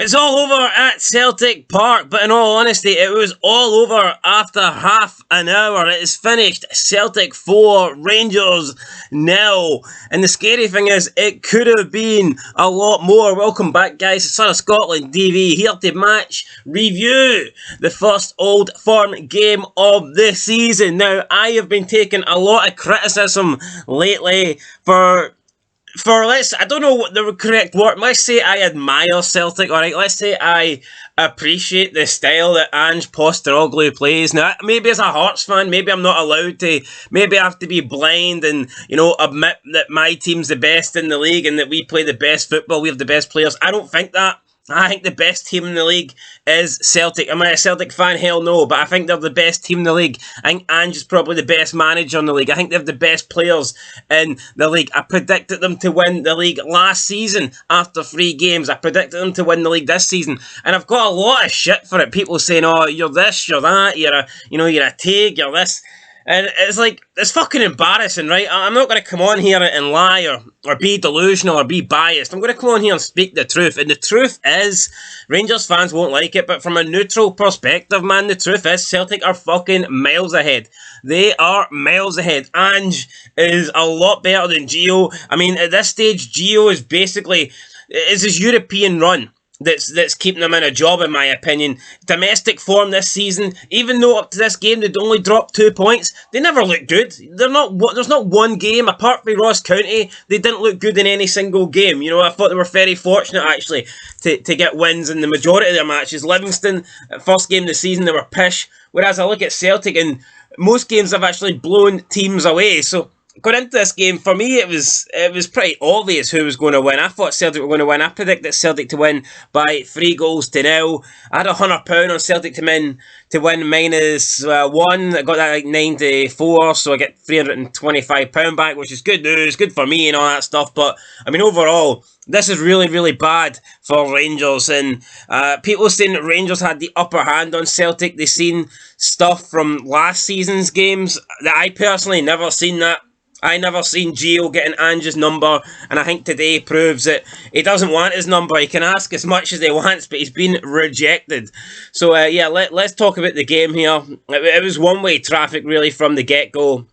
It's all over at Celtic Park, but in all honesty, it was all over after half an hour. It is finished. Celtic 4, Rangers 0. And the scary thing is, it could have been a lot more. Welcome back, guys. It's Son of Scotland DV here to match review the first Old Firm game of the season. Now, I have been taking a lot of criticism lately for I don't know what the correct word, let's say I admire Celtic, alright, let's say I appreciate the style that Ange Postecoglou plays. Now, maybe as a Hearts fan, maybe I'm not allowed to, maybe I have to be blind and, admit that my team's the best in the league and that we play the best football, we have the best players. I don't think that. I think the best team in the league is Celtic. Am I a Celtic fan? Hell no, but I think they're the best team in the league. I think Ange is probably the best manager in the league. I think they have the best players in the league. I predicted them to win the league last season after 3 games. I predicted them to win the league this season. And I've got a lot of shit for it. People saying, oh, you're this, you're that, you're a Teague, you're this. And it's like, it's fucking embarrassing, right? I'm not going to come on here and lie or be delusional or be biased. I'm going to come on here and speak the truth. And the truth is, Rangers fans won't like it, but from a neutral perspective, man, the truth is Celtic are fucking miles ahead. They are miles ahead. Ange is a lot better than Gio. I mean, at this stage, Gio is basically, it's his European run that's keeping them in a job, in my opinion. Domestic form this season, even though up to this game they'd only dropped 2 points, they never look good. There's not one game, apart from Ross County, they didn't look good in any single game. I thought they were very fortunate, actually, to get wins in the majority of their matches. Livingston, first game of the season, they were pish, whereas I look at Celtic, and most games have actually blown teams away. So going into this game, for me, it was pretty obvious who was going to win. I thought Celtic were going to win. I predicted Celtic to win by 3-0. I had £100 on Celtic to win -1. I got that like 9-4, so I get £325 back, which is good news, good for me and all that stuff. But I mean, overall, this is really, really bad for Rangers. And people saying that Rangers had the upper hand on Celtic. They've seen stuff from last season's games that I personally never seen that. I never seen Gio getting Ange's number, and I think today proves that he doesn't want his number. He can ask as much as he wants, but he's been rejected. So, let's talk about the game here. It was one-way traffic, really, from the get-go.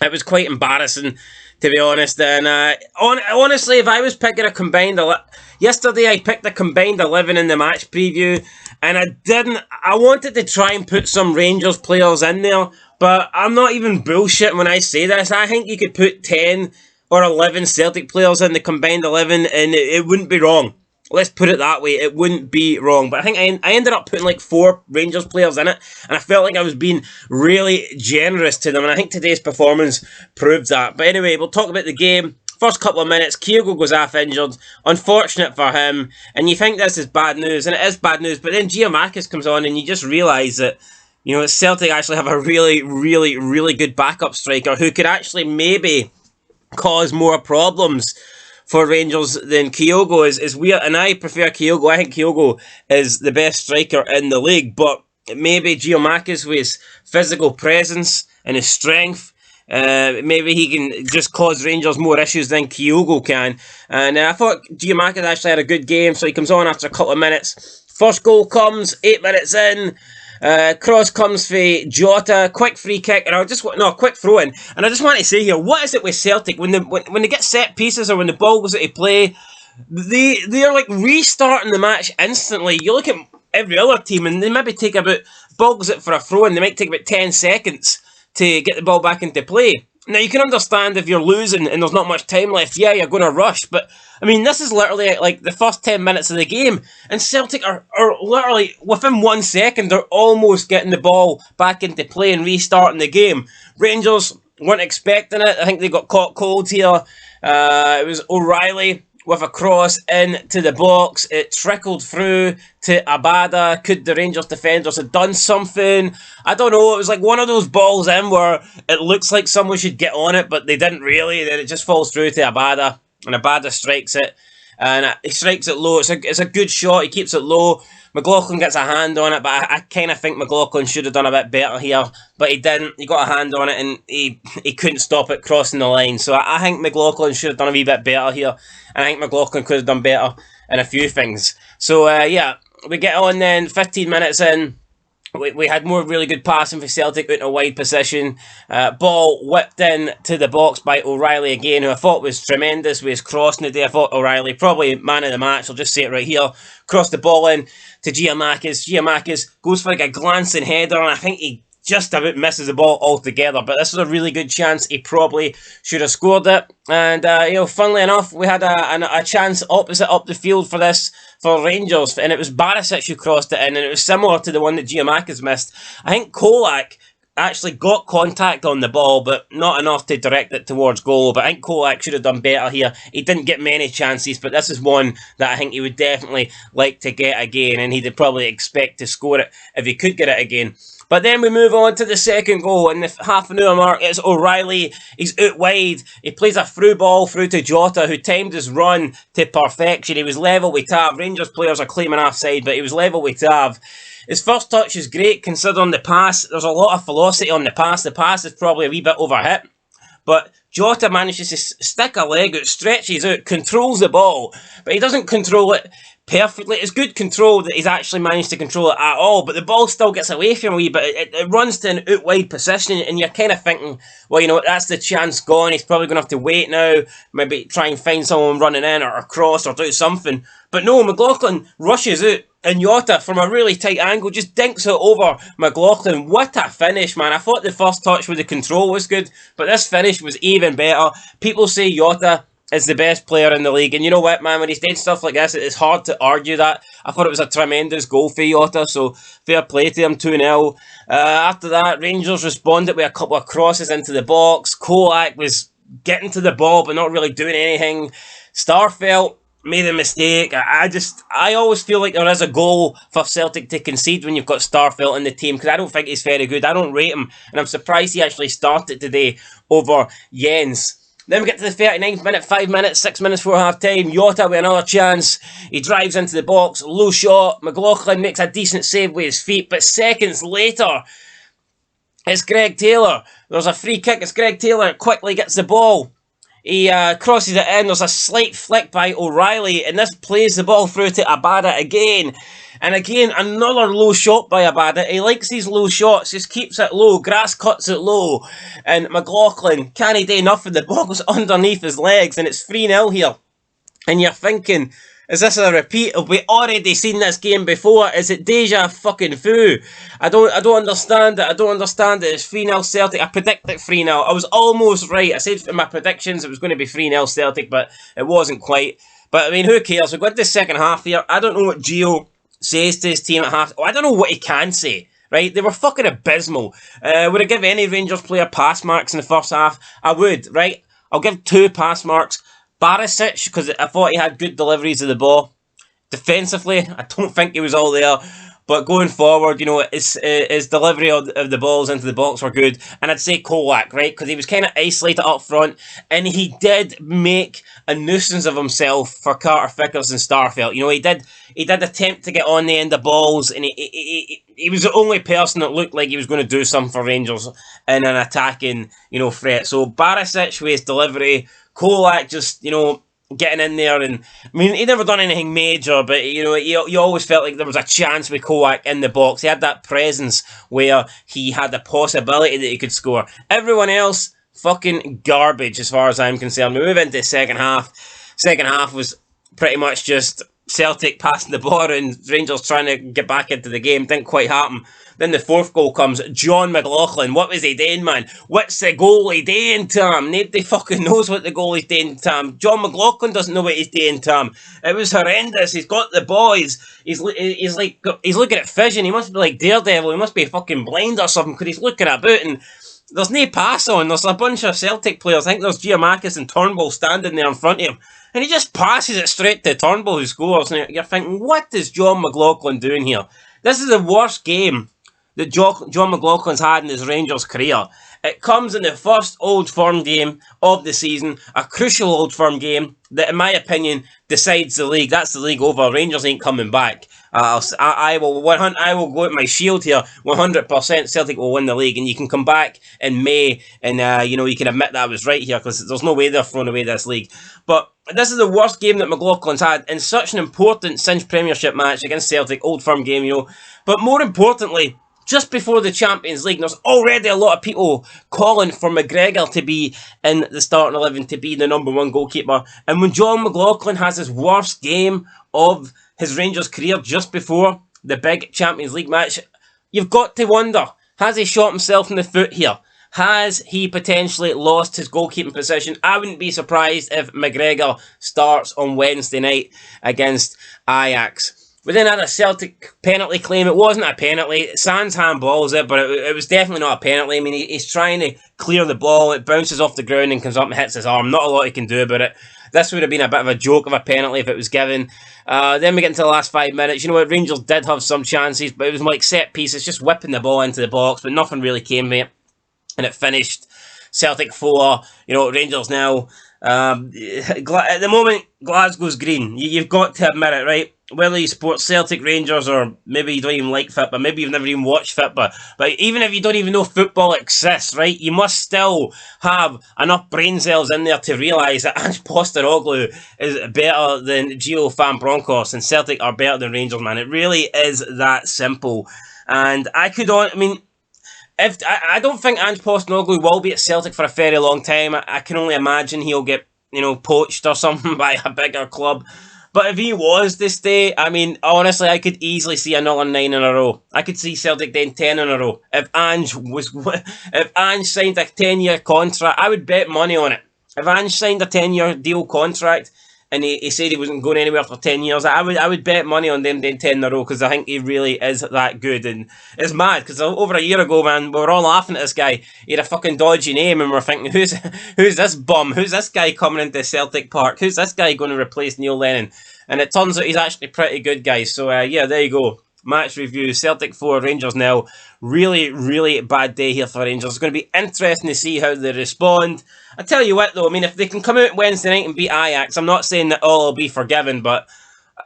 It was quite embarrassing, to be honest. And honestly, if I was picking a combined... Yesterday, I picked a combined 11 in the match preview, and I wanted to try and put some Rangers players in there, but I'm not even bullshitting when I say this. I think you could put 10 or 11 Celtic players in the combined 11 and it wouldn't be wrong. Let's put it that way. It wouldn't be wrong. But I think I ended up putting like 4 Rangers players in it, and I felt like I was being really generous to them, and I think today's performance proved that. But anyway, we'll talk about the game. First couple of minutes, Kyogo goes off injured. Unfortunate for him. And you think this is bad news, and it is bad news. But then Giamakis comes on, and you just realise that, Celtic actually have a really, really, really good backup striker who could actually maybe cause more problems for Rangers than Kyogo is weird. And I prefer Kyogo. I think Kyogo is the best striker in the league. But maybe Giamakis, with his physical presence and his strength, maybe he can just cause Rangers more issues than Kyogo can. And I thought Giamakis actually had a good game, so he comes on after a couple of minutes. First goal comes 8 minutes in. Cross comes for Jota, quick free kick, and quick throw in. And I just want to say here, what is it with Celtic when they get set pieces or when the ball goes out of play, they're like restarting the match instantly. You look at every other team and they maybe take about, ball goes out for a throw in, they might take about 10 seconds to get the ball back into play. Now, you can understand if you're losing and there's not much time left, yeah, you're going to rush, but I mean, this is literally like the first 10 minutes of the game, and Celtic are literally, within 1 second, they're almost getting the ball back into play and restarting the game. Rangers weren't expecting it. I think they got caught cold here. It was O'Reilly with a cross into the box. It trickled through to Abada. Could the Rangers defenders have done something? I don't know. It was like one of those balls in where it looks like someone should get on it, but they didn't really. Then it just falls through to Abada, and Abada strikes it. And he strikes it low. It's a good shot. He keeps it low. McLaughlin gets a hand on it, but I kind of think McLaughlin should have done a bit better here. But he didn't. He got a hand on it, and he couldn't stop it crossing the line. So I think McLaughlin should have done a wee bit better here. And I think McLaughlin could have done better in a few things. So, yeah, we get on then, 15 minutes in. We had more really good passing for Celtic out in a wide position. Ball whipped in to the box by O'Reilly again, who I thought was tremendous with his crossing today. I thought O'Reilly, probably man of the match, I'll just say it right here. Crossed the ball in to Giamakis. Giamakis goes for like a glancing header, and I think he just about misses the ball altogether. But this was a really good chance. He probably should have scored it. And, funnily enough, we had a chance opposite up the field for this, for Rangers, and it was Barisic who crossed it in, and it was similar to the one that Giamakis missed. I think Kolak actually got contact on the ball, but not enough to direct it towards goal. But I think Kolak should have done better here. He didn't get many chances, but this is one that I think he would definitely like to get again, and he'd probably expect to score it if he could get it again. But then we move on to the second goal. In the half an hour mark, it's O'Reilly. He's out wide. He plays a through ball through to Jota, who timed his run to perfection. He was level with Tav. Rangers players are claiming offside, but he was level with Tav. His first touch is great considering the pass. There's a lot of velocity on the pass. The pass is probably a wee bit overhit. But Jota manages to stick a leg out, stretches out, controls the ball. But he doesn't control it perfectly. It's good control that he's actually managed to control it at all, but the ball still gets away from him a wee bit. It runs to an out-wide position, and you're kind of thinking, well, that's the chance gone. He's probably going to have to wait now, maybe try and find someone running in or cross or do something. But no, McLaughlin rushes out, and Jota, from a really tight angle, just dinks it over McLaughlin. What a finish, man. I thought the first touch with the control was good, but this finish was even better. People say Jota is the best player in the league, and you know what, man, when he's doing stuff like this, it's hard to argue that. I thought it was a tremendous goal for Jota, so fair play to him, 2-0. After that, Rangers responded with a couple of crosses into the box. Kolak was getting to the ball, but not really doing anything. Starfelt made a mistake. I always feel like there is a goal for Celtic to concede when you've got Starfelt in the team, because I don't think he's very good. I don't rate him, and I'm surprised he actually started today over Jens. Then we get to the 39th minute, 5 minutes, 6 minutes before half time. Jota with another chance. He drives into the box, low shot. McLaughlin makes a decent save with his feet, but seconds later, it's Greg Taylor. There's a free kick. It's Greg Taylor. Quickly gets the ball. He crosses it in. There's a slight flick by O'Reilly, and this plays the ball through to Abada again. And again, another low shot by Abada. He likes these low shots, just keeps it low. Grass cuts it low. And McLaughlin can't do nothing. The ball's underneath his legs, and it's 3-0 here. And you're thinking, is this a repeat? Have we already seen this game before? Is it deja fucking vu? I don't understand it. I don't understand it. It's 3-0 Celtic. I predicted 3-0. I was almost right. I said in my predictions it was going to be 3-0 Celtic, but it wasn't quite. But, I mean, who cares? We've got the second half here. I don't know what Gio says to his team at half. I don't know what he can say, right? They were fucking abysmal. Would I give any Rangers player pass marks in the first half? I would, right? I'll give 2 pass marks. Barisic, because I thought he had good deliveries of the ball. Defensively, I don't think he was all there. But going forward, his delivery of the balls into the box were good. And I'd say Kolak, right? Because he was kind of isolated up front. And he did make a nuisance of himself for Carter Vickers and Starfelt. He did attempt to get on the end of balls. And he was the only person that looked like he was going to do something for Rangers in an attacking, threat. So Barisic with his delivery. Kolak just, getting in there, and I mean, he never done anything major, but you always felt like there was a chance with Kolak in the box. He had that presence where he had the possibility that he could score. Everyone else, fucking garbage as far as I'm concerned. We move into the second half. Second half was pretty much just Celtic passing the ball and Rangers trying to get back into the game. Didn't quite happen. Then the fourth goal comes. John McLaughlin. What was he doing, man? What's the goalie doing to him? Nobody fucking knows what the goalie's doing to him. John McLaughlin doesn't know what he's doing to him. It was horrendous. He's got the boys. He's looking at vision. He must be like Daredevil. He must be fucking blind or something, because he's looking about and there's no pass on. There's a bunch of Celtic players. I think there's Giamakis and Turnbull standing there in front of him. And he just passes it straight to Turnbull, who scores. And you're thinking, what is John McLaughlin doing here? This is the worst game that John McLaughlin's had in his Rangers career. It comes in the first Old Firm game of the season, a crucial Old Firm game that, in my opinion, decides the league. That's the league over. Rangers ain't coming back. I will go at my shield here. 100% Celtic will win the league, and you can come back in May and you can admit that I was right here, because there's no way they're throwing away this league. But this is the worst game that McLaughlin's had in such an important Cinch Premiership match against Celtic, Old Firm game, But more importantly, just before the Champions League, there's already a lot of people calling for McGregor to be in the starting 11, to be the number one goalkeeper. And when John McLaughlin has his worst game of his Rangers career just before the big Champions League match, you've got to wonder, has he shot himself in the foot here? Has he potentially lost his goalkeeping position? I wouldn't be surprised if McGregor starts on Wednesday night against Ajax. We then had a Celtic penalty claim. It wasn't a penalty. Sands handballs it, but it was definitely not a penalty. I mean, he's trying to clear the ball. It bounces off the ground and comes up and hits his arm. Not a lot he can do about it. This would have been a bit of a joke of a penalty if it was given. Then we get into the last 5 minutes. You know what? Rangers did have some chances, but it was like set pieces, just whipping the ball into the box, but nothing really came of it. And it finished Celtic 4, Rangers now. At the moment, Glasgow's green. You've got to admit it, right? Whether you support Celtic, Rangers, or maybe you don't even like football, maybe you've never even watched football, but even if you don't even know football exists, right, you must still have enough brain cells in there to realise that Ange Postecoglou is better than Gio Van Bronckhorst, and Celtic are better than Rangers, man. It really is that simple. And I don't think Ange Postecoglou will be at Celtic for a very long time. I can only imagine he'll get, poached or something by a bigger club. But if he was to stay, I mean, honestly, I could easily see another 9 in a row. I could see Celtic doing 10 in a row. If Ange signed a 10-year contract, I would bet money on it. If Ange signed a 10-year deal contract and he said he wasn't going anywhere for 10 years, I would bet money on them doing 10 in a row, because I think he really is that good. And it's mad, because over a year ago, man, we were all laughing at this guy. He had a fucking dodgy name, and we're thinking, who's this bum? Who's this guy coming into Celtic Park? Who's this guy going to replace Neil Lennon? And it turns out he's actually pretty good, guys. So, yeah, there you go. Match review, Celtic 4, Rangers 0. Really, really bad day here for Rangers. It's going to be interesting to see how they respond. I tell you what, though, I mean, if they can come out Wednesday night and beat Ajax, I'm not saying that all will be forgiven, but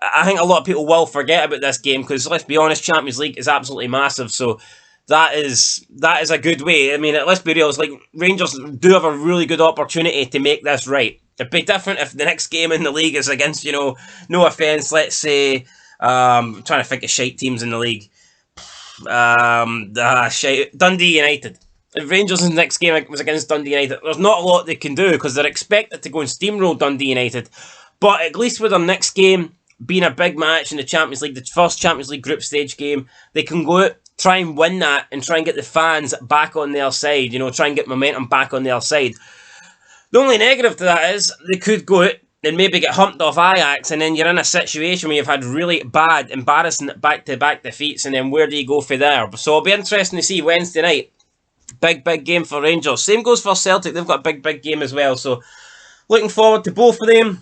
I think a lot of people will forget about this game, because, let's be honest, Champions League is absolutely massive, so that is a good way. I mean, let's be real, it's like Rangers do have a really good opportunity to make this right. It'd be different if the next game in the league is against, no offence, let's say, I'm trying to think of shite teams in the league. Dundee United. If Rangers' next game was against Dundee United, there's not a lot they can do, because they're expected to go and steamroll Dundee United. But at least with their next game being a big match in the Champions League, the first Champions League group stage game, they can go out, try and win that, and try and get the fans back on their side, try and get momentum back on their side. The only negative to that is they could go out and maybe get humped off Ajax, and then you're in a situation where you've had really bad, embarrassing back-to-back defeats, and then where do you go for there? So it'll be interesting to see Wednesday night. Big game for Rangers. Same goes for Celtic. They've got a big game as well. So looking forward to both of them.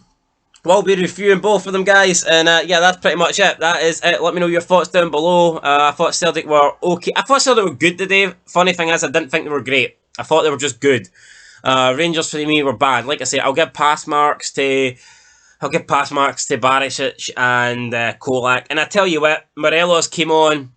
We'll be reviewing both of them, guys. And yeah, that's pretty much it. That is it. Let me know your thoughts down below. I thought Celtic were okay. I thought Celtic were good today. Funny thing is, I didn't think they were great. I thought they were just good. Rangers for me were bad. Like I said, I'll give pass marks to Barisic and Kolak. And I tell you what, Morelos came on.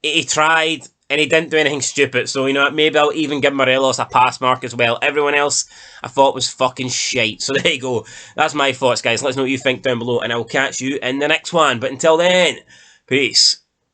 He tried, and he didn't do anything stupid. So, maybe I'll even give Morelos a pass mark as well. Everyone else I thought was fucking shite. So there you go. That's my thoughts, guys. Let us know what you think down below, and I'll catch you in the next one. But until then, peace.